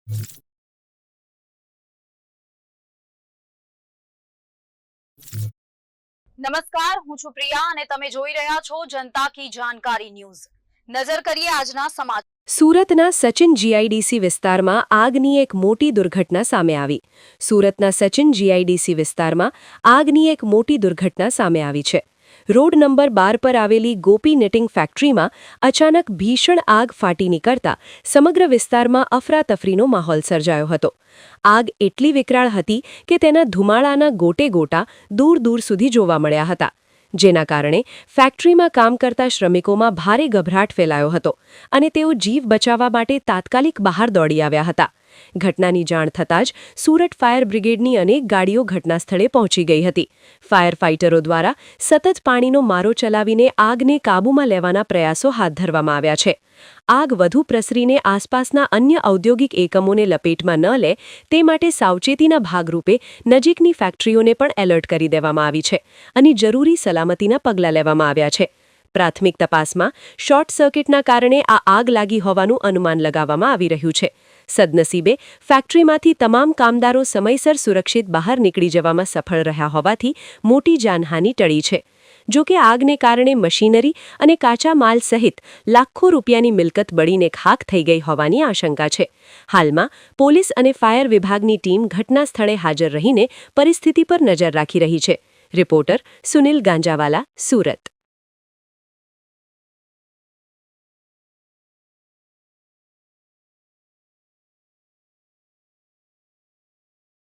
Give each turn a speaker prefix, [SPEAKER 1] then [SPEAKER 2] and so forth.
[SPEAKER 1] નમસ્કાર, હું છું પ્રિયા અને તમે જોઈ રહ્યા છો જનતા કી જાણકારી ન્યૂઝ। નજર કરીએ આજના સમાચાર।
[SPEAKER 2] સુરતના સચિન જીઆઈડીસી વિસ્તારમાં આગની એક મોટી દુર્ઘટના સામે આવી। સુરતના સચિન જીઆઈડીસી વિસ્તારમાં આગની એક મોટી દુર્ઘટના સામે આવી છે। રોડ નંબર 12 પર આવેલી ગોપી નિટિંગ ફેક્ટરીમાં અચાનક ભીષણ આગ ફાટી નીકળતા સમગ્ર વિસ્તારમાં અફરાતફરીનો માહોલ સર્જાયો હતો। આગ એટલી વિકરાળ હતી કે તેના ધુમાડાના ગોટે ગોટા દૂર દૂર સુધી જોવા મળ્યા હતા, જેના કારણે ફેક્ટરીમાં કામ કરતા શ્રમિકોમાં ભારે ગભરાટ ફેલાયો હતો અને તેઓ જીવ બચાવવા માટે તાત્કાલિક બહાર દોડી આવ્યા હતા। ઘટનાની જાણ થતાં જ સુરત ફાયર બ્રિગેડની અનેક ગાડીઓ ઘટના સ્થળે પહોંચી ગઈ હતી। ફાયર ફાઇટરો દ્વારા સતત પાણીનો મારો ચલાવીને આગને કાબૂમાં લેવાના પ્રયાસો હાથ ધરવામાં આવ્યા છે। આગ વધુ પ્રસરીને આસપાસના અન્ય ઔદ્યોગિક એકમોને લપેટમાં ન લે તે માટે સાવચેતીના ભાગરૂપે નજીકની ફેક્ટરીઓને પણ એલર્ટ કરી દેવામાં આવી છે અને જરૂરી સલામતીના પગલાં લેવામાં આવ્યા છે। પ્રાથમિક તપાસમાં શોર્ટ સર્કિટના કારણે આ આગ લાગી હોવાનું અનુમાન લગાવવામાં આવી રહ્યું છે। સદનસીબે ફેક્ટરીમાંથી તમામ કામદારો સમયસર સુરક્ષિત બહાર નીકળી જવામાં સફળ રહ્યા હોવાથી મોટી જાનહાનિ ટળી છે। જોકે આગને કારણે મશીનરી અને કાચા માલ સહિત લાખો રૂપિયાની મિલકત બળીને ખાખ થઈ ગઈ હોવાની આશંકા છે। હાલમાં પોલીસ અને ફાયર વિભાગની ટીમ ઘટના સ્થળે હાજર રહીને પરિસ્થિતિ પર નજર રાખી રહી છે। રિપોર્ટર સુનિલ ગાંજાવાલા, સુરત।